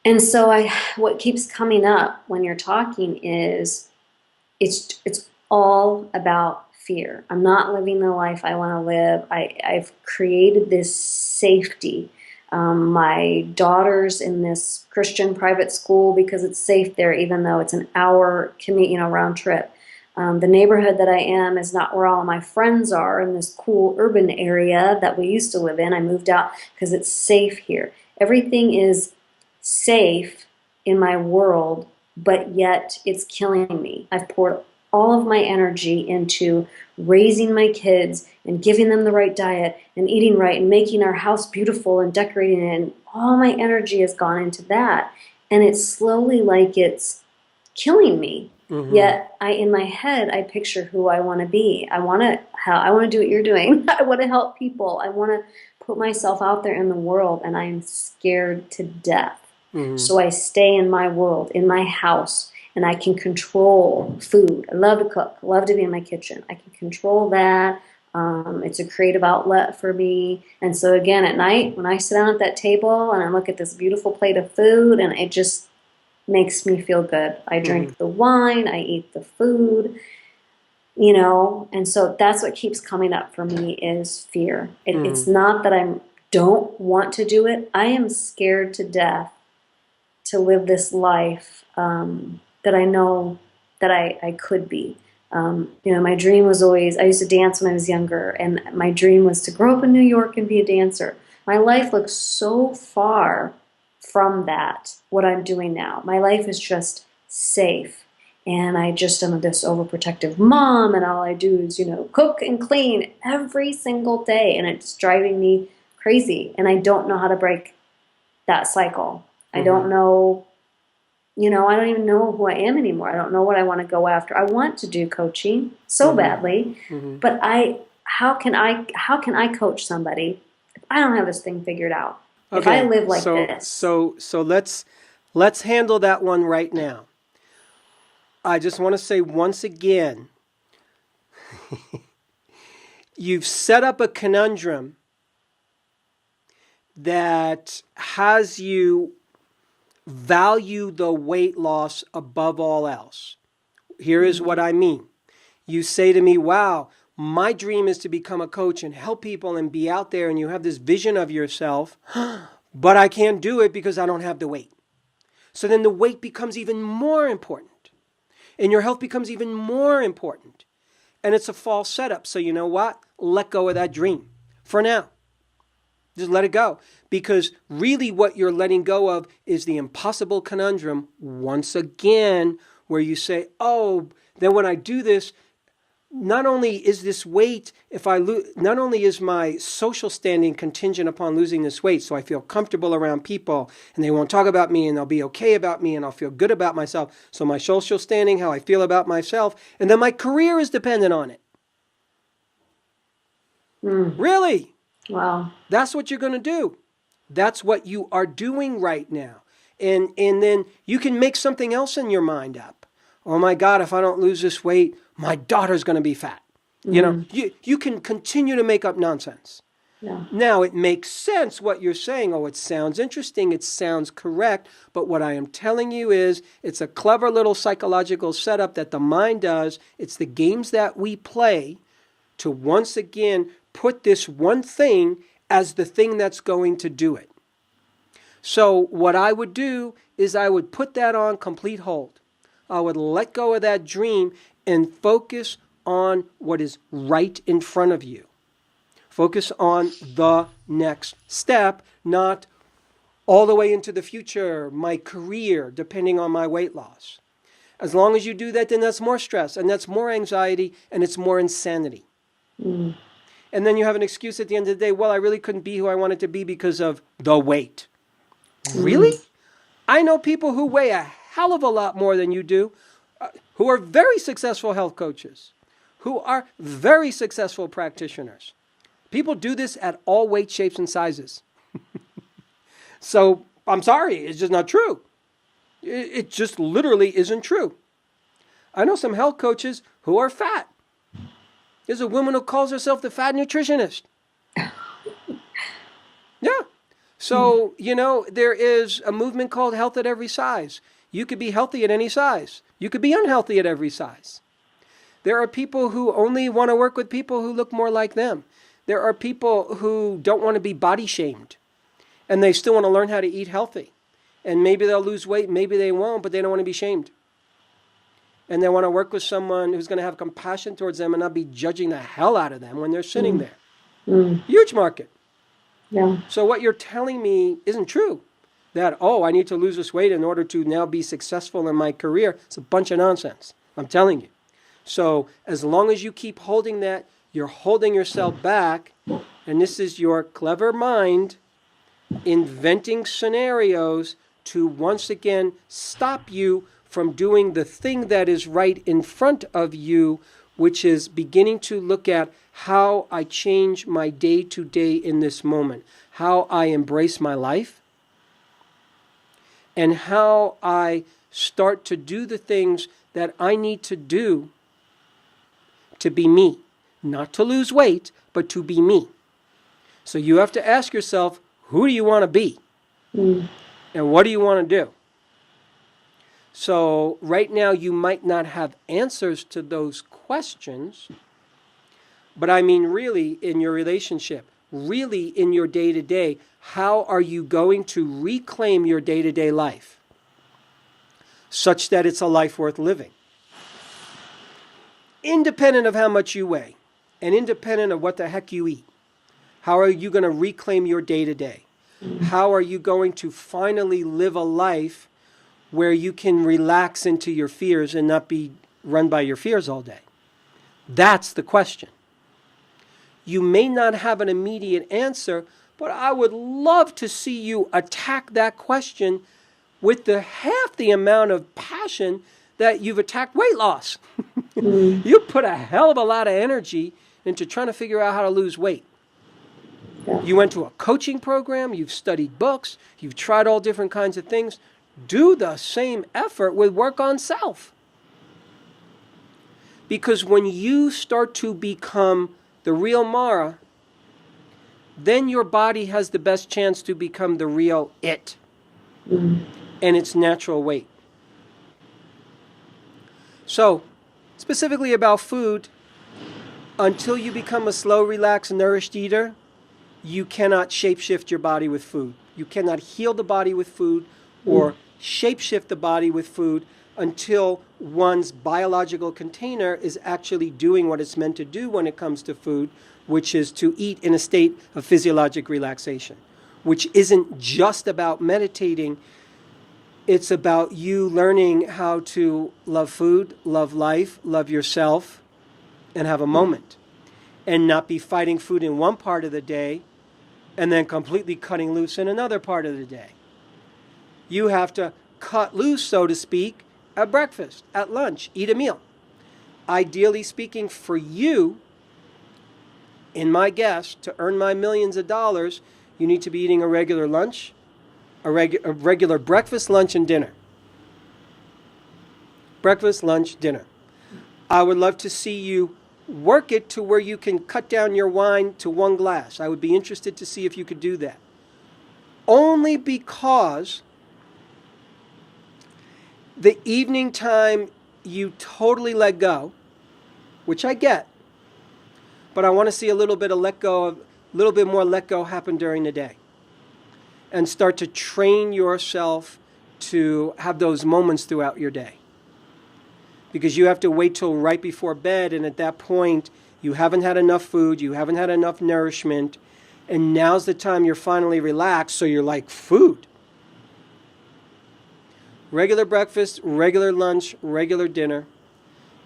And so what keeps coming up when you're talking is it's all about fear. I'm not living the life I want to live. I've created this safety. My daughter's in this Christian private school because it's safe there, even though it's an hour commute, round trip. The neighborhood that I am is not where all my friends are in this cool urban area that we used to live in. I moved out because it's safe here. Everything is safe in my world, but yet it's killing me. I've poured all of my energy into raising my kids and giving them the right diet and eating right and making our house beautiful and decorating it. And all my energy has gone into that. And it's slowly like it's killing me. Mm-hmm. Yet in my head, I picture who I want to be. I want to do what you're doing. I want to help people. I want to put myself out there in the world, and I'm scared to death. Mm-hmm. So I stay in my world, in my house, and I can control food. I love to cook. I love to be in my kitchen. I can control that. It's a creative outlet for me. And so again, at night, when I sit down at that table and I look at this beautiful plate of food, and it just makes me feel good. I drink the wine, I eat the food, and so that's what keeps coming up for me is fear. It's not that I don't want to do it. I am scared to death to live this life that I know that I could be. My dream was always, I used to dance when I was younger, and my dream was to grow up in New York and be a dancer. My life looks so far from that, what I'm doing now. My life is just safe. And I just am this overprotective mom, and all I do is, cook and clean every single day. And it's driving me crazy. And I don't know how to break that cycle. I don't know, I don't even know who I am anymore. I don't know what I want to go after. I want to do coaching so badly, but how can I coach somebody if I don't have this thing figured out? Okay. If I live like this. So let's handle that one right now. I just want to say once again, you've set up a conundrum that has you value the weight loss above all else. Here is what I mean. You say to me, wow, my dream is to become a coach and help people and be out there, and you have this vision of yourself, but I can't do it because I don't have the weight. So then the weight becomes even more important, and your health becomes even more important. And it's a false setup. So you know what? Let go of that dream for now. Just let it go. Because really what you're letting go of is the impossible conundrum once again, where you say, oh, then when I do this, not only is this weight, not only is my social standing contingent upon losing this weight, so I feel comfortable around people and they won't talk about me and they'll be okay about me and I'll feel good about myself. So my social standing, how I feel about myself, and then my career is dependent on it. Really? Wow. That's what you're going to do. That's what you are doing right now. And then you can make something else in your mind up. Oh my God, if I don't lose this weight, my daughter's going to be fat. You can continue to make up nonsense. Yeah. Now, it makes sense what you're saying. Oh, it sounds interesting. It sounds correct. But what I am telling you is it's a clever little psychological setup that the mind does. It's the games that we play to once again put this one thing as the thing that's going to do it. So what I would do is I would put that on complete hold. I would let go of that dream and focus on what is right in front of you. Focus on the next step, not all the way into the future, my career, depending on my weight loss. As long as you do that, then that's more stress, and that's more anxiety, and it's more insanity. And then you have an excuse at the end of the day, well, I really couldn't be who I wanted to be because of the weight. Really? I know people who weigh a hell of a lot more than you do, who are very successful health coaches, who are very successful practitioners. People do this at all weight, shapes, and sizes. So I'm sorry, it's just not true. It just literally isn't true. I know some health coaches who are fat. There's a woman who calls herself the fat nutritionist. Yeah. So, there is a movement called health at every size. You could be healthy at any size. You could be unhealthy at every size. There are people who only want to work with people who look more like them. There are people who don't want to be body shamed, and they still want to learn how to eat healthy. And maybe they'll lose weight, maybe they won't, but they don't want to be shamed. and they want to work with someone who's going to have compassion towards them and not be judging the hell out of them when they're sitting there. Huge market. Yeah. So what you're telling me isn't true. That, oh, I need to lose this weight in order to now be successful in my career. It's a bunch of nonsense. I'm telling you. So as long as you keep holding that, you're holding yourself back. And this is your clever mind inventing scenarios to once again stop you from doing the thing that is right in front of you, which is beginning to look at how I change my day-to-day in this moment, how I embrace my life, and how I start to do the things that I need to do to be me. Not to lose weight, but to be me. So you have to ask yourself, who do you want to be? And what do you want to do? So right now you might not have answers to those questions, but I mean really in your relationship, really in your day-to-day, how are you going to reclaim your day-to-day life such that it's a life worth living? Independent of how much you weigh and independent of what the heck you eat, how are you going to reclaim your day-to-day? How are you going to finally live a life where you can relax into your fears and not be run by your fears all day? That's the question. You may not have an immediate answer, but I would love to see you attack that question with half the amount of passion that you've attacked weight loss. You put a hell of a lot of energy into trying to figure out how to lose weight. Yeah. You went to a coaching program, you've studied books, you've tried all different kinds of things. Do the same effort with work on self. Because when you start to become the real Mara, then your body has the best chance to become the real it and its natural weight. So, specifically about food, until you become a slow, relaxed, nourished eater, you cannot shapeshift your body with food. You cannot heal the body with food or shapeshift the body with food until one's biological container is actually doing what it's meant to do when it comes to food, which is to eat in a state of physiologic relaxation, which isn't just about meditating. It's about you learning how to love food, love life, love yourself, and have a moment, and not be fighting food in one part of the day and then completely cutting loose in another part of the day. You have to cut loose, so to speak, at breakfast, at lunch, eat a meal. Ideally speaking, for you, in my guess, to earn my millions of dollars, you need to be eating a regular lunch, a regular breakfast, lunch, and dinner. Breakfast, lunch, dinner. I would love to see you work it to where you can cut down your wine to one glass. I would be interested to see if you could do that. Only because the evening time you totally let go, which I get, but I want to see a little bit more let go happen during the day. And start to train yourself to have those moments throughout your day. Because you have to wait till right before bed, and at that point, you haven't had enough food, you haven't had enough nourishment, and now's the time you're finally relaxed, so you're like, food. Regular breakfast, regular lunch, regular dinner.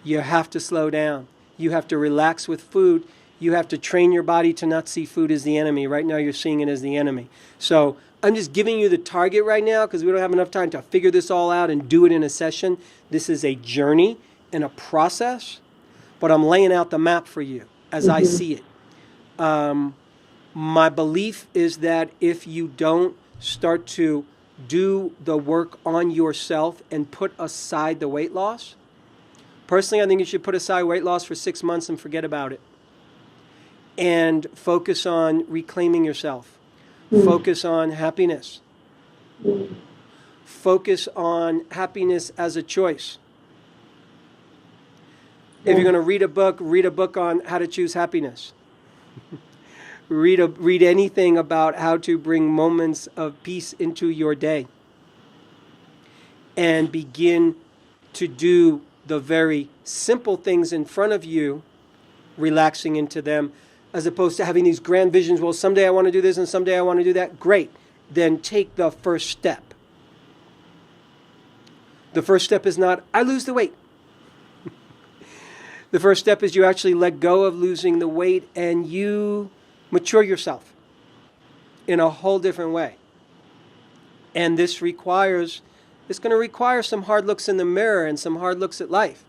You have to slow down. You have to relax with food. You have to train your body to not see food as the enemy. Right now, you're seeing it as the enemy. So I'm just giving you the target right now because we don't have enough time to figure this all out and do it in a session. This is a journey and a process, but I'm laying out the map for you as I see it. My belief is that if you don't start to do the work on yourself and put aside the weight loss, personally, I think you should put aside weight loss for 6 months and forget about it. And focus on reclaiming yourself. Focus on happiness. Focus on happiness as a choice. If you're going to read a book on how to choose happiness. Read anything about how to bring moments of peace into your day. And begin to do the very simple things in front of you, relaxing into them, as opposed to having these grand visions. Well, someday I want to do this and someday I want to do that. Great. Then take the first step. The first step is not, I lose the weight. The first step is you actually let go of losing the weight and you mature yourself in a whole different way. And it's going to require some hard looks in the mirror and some hard looks at life.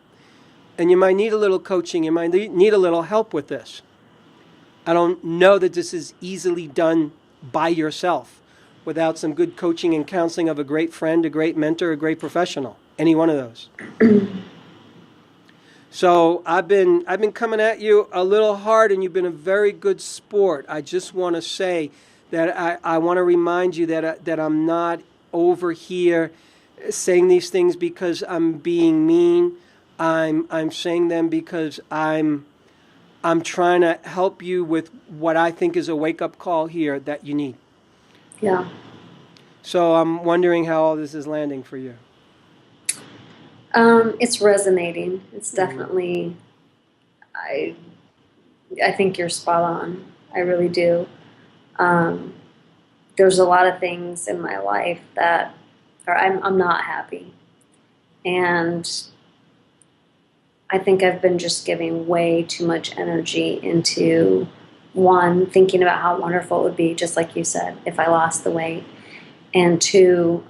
And you might need a little coaching. You might need a little help with this. I don't know that this is easily done by yourself without some good coaching and counseling of a great friend, a great mentor, a great professional. Any one of those. So I've been coming at you a little hard, and you've been a very good sport. I just want to say that I want to remind you that I'm not over here saying these things because I'm being mean. I'm saying them because I'm trying to help you with what I think is a wake-up call here that you need. Yeah. So I'm wondering how all this is landing for you. It's resonating. It's definitely, I think you're spot on. I really do. There's a lot of things in my life that I'm not happy. And I think I've been just giving way too much energy into, one, thinking about how wonderful it would be, just like you said, if I lost the weight. And two,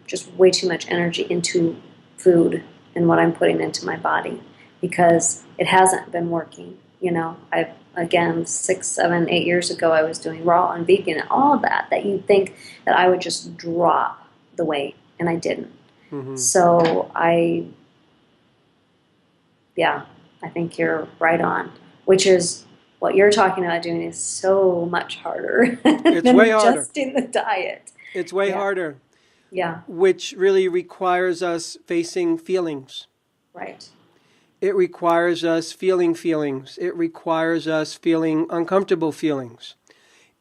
just way too much energy into food and what I'm putting into my body, because it hasn't been working. You know, again, 6, 7, 8 years ago, I was doing raw and vegan and all of that you'd think that I would just drop the weight, and I didn't. Mm-hmm. So I think you're right on, which is what you're talking about doing is so much harder than way harder. Adjusting the diet. It's way harder. Yeah. Which really requires us facing feelings. Right. It requires us feeling feelings. It requires us feeling uncomfortable feelings.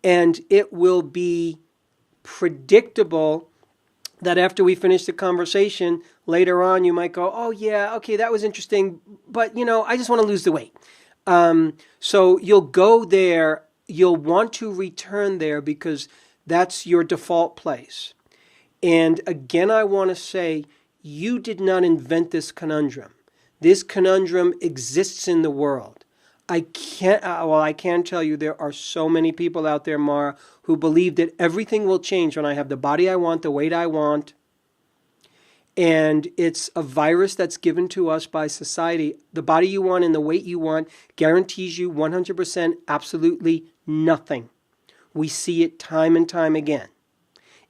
And it will be predictable that after we finish the conversation, later on you might go, oh yeah, okay, that was interesting, but I just want to lose the weight. So you'll go there, you'll want to return there because that's your default place. And again, I want to say, you did not invent this conundrum. This conundrum exists in the world. I can tell you there are so many people out there, Mara, who believe that everything will change when I have the body I want, the weight I want. And it's a virus that's given to us by society. The body you want and the weight you want guarantees you 100% absolutely nothing. We see it time and time again.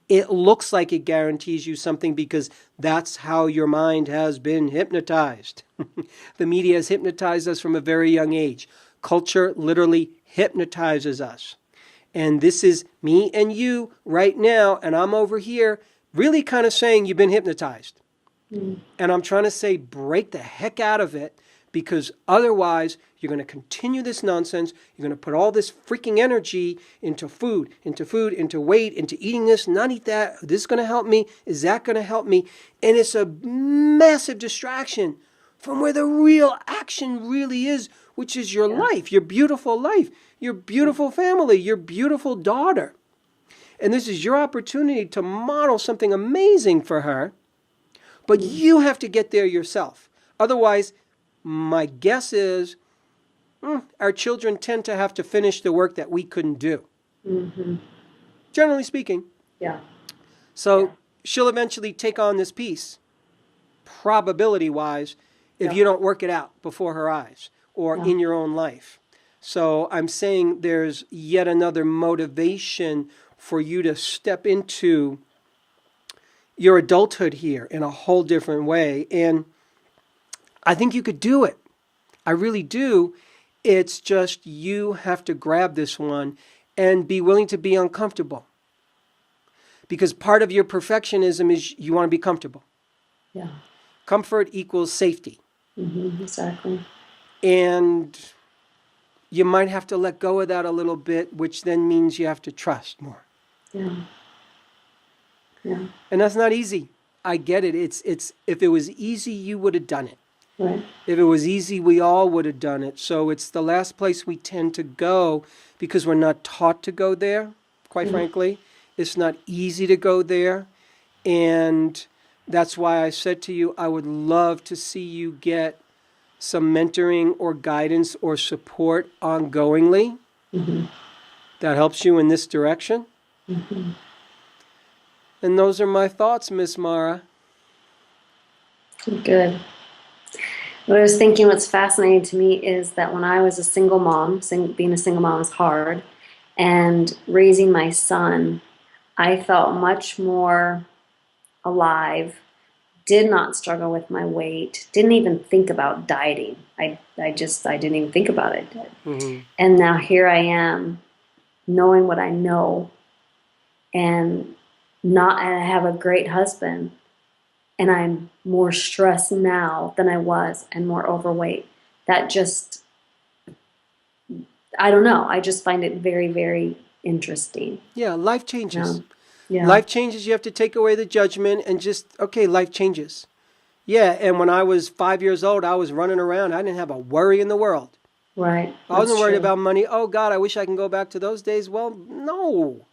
It looks like it guarantees you something because that's how your mind has been hypnotized. The media has hypnotized us from a very young age. Culture literally hypnotizes us. And this is me and you right now, and I'm over here really kind of saying you've been hypnotized. Mm. And I'm trying to say break the heck out of it, because otherwise you're going to continue this nonsense. You're going to put all this freaking energy into food, into weight, into eating this, not eat that. This is going to help me. Is that going to help me? And it's a massive distraction from where the real action really is, which is your life, your beautiful life, your beautiful family, your beautiful daughter. And this is your opportunity to model something amazing for her. But you have to get there yourself. Otherwise, my guess is our children tend to have to finish the work that we couldn't do. Mm-hmm. Generally speaking. Yeah. So she'll eventually take on this piece, probability-wise, if you don't work it out before her eyes or in your own life. So I'm saying there's yet another motivation for you to step into your adulthood here in a whole different way. And I think you could do it. I really do. It's just you have to grab this one and be willing to be uncomfortable. Because part of your perfectionism is you want to be comfortable. Yeah. Comfort equals safety. Mm-hmm, exactly. And you might have to let go of that a little bit, which then means you have to trust more. Yeah. Yeah. And that's not easy. I get it. It's if it was easy, you would have done it. Right. If it was easy, we all would have done it. So it's the last place we tend to go because we're not taught to go there, quite frankly. It's not easy to go there. And that's why I said to you, I would love to see you get some mentoring or guidance or support ongoingly that helps you in this direction. And those are my thoughts, Miss Mara. Good. What I was thinking, what's fascinating to me is that when I was a single mom, being a single mom is hard, and raising my son, I felt much more alive, did not struggle with my weight, didn't even think about dieting. I didn't even think about it. And now here I am, knowing what I know, and I have a great husband, and I'm more stressed now than I was and more overweight. That just, I don't know. I just find it very, very interesting. Yeah, life changes. Yeah. Life changes. You have to take away the judgment and just, okay, life changes. Yeah, and when I was 5 years old, I was running around. I didn't have a worry in the world. Right. I wasn't worried true. about money. Oh, God, I wish I can go back to those days. Well, no.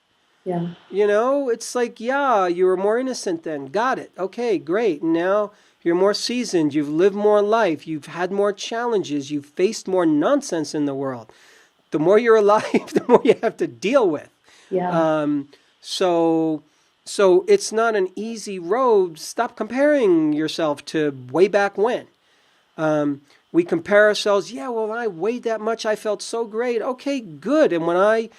Yeah. You know, it's like, yeah, you were more innocent then. Got it. Okay, great. Now you're more seasoned. You've lived more life. You've had more challenges. You've faced more nonsense in the world. The more you're alive, the more you have to deal with. Yeah. So it's not an easy road. Stop comparing yourself to way back when. We compare ourselves. Yeah, well, when I weighed that much, I felt so great. Okay, good. And when I,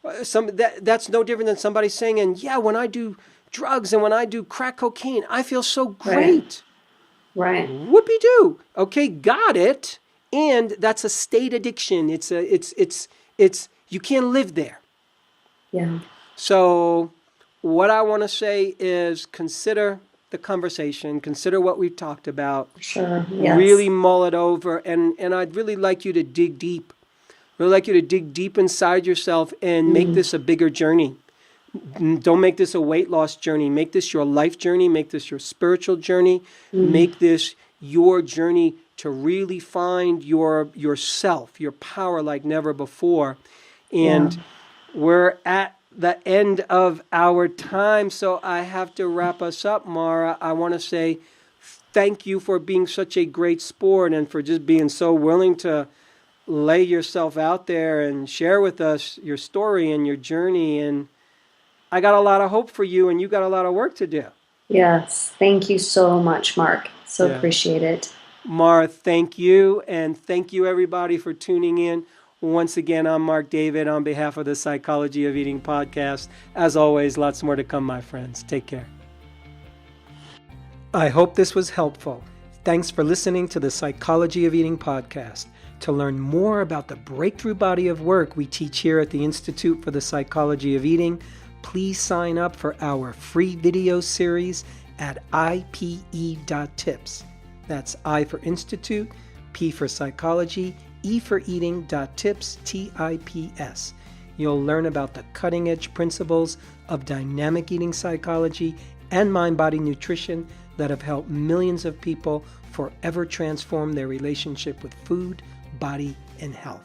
that's no different than somebody saying, and yeah, when I do drugs and when I do crack cocaine, I feel so great. Right. Whoopie-doo. Okay, got it. And that's a state addiction. It's you can't live there. Yeah. So what I want to say is consider the conversation, consider what we've talked about. Sure. Yes. Really mull it over, and I'd really like you to dig deep. Really like you to dig deep inside yourself and make this a bigger journey. Don't make this a weight loss journey. Make this your life journey. Make this your spiritual journey. Make this your journey to really find yourself, your power like never before. And we're at the end of our time, so I have to wrap us up, Mara. I want to say thank you for being such a great sport and for just being so willing to lay yourself out there and share with us your story and your journey. And I got a lot of hope for you, and you got a lot of work to do. Yes. Thank you so much, Mark. So appreciate it. Mara, thank you. And thank you, everybody, for tuning in. Once again, I'm Mark David on behalf of the Psychology of Eating podcast. As always, lots more to come, my friends. Take care. I hope this was helpful. Thanks for listening to the Psychology of Eating podcast. To learn more about the breakthrough body of work we teach here at the Institute for the Psychology of Eating, please sign up for our free video series at ipe.tips. That's I for Institute, P for Psychology, E for Eating.tips, TIPS. You'll learn about the cutting-edge principles of dynamic eating psychology and mind-body nutrition that have helped millions of people forever transform their relationship with food, body, and health.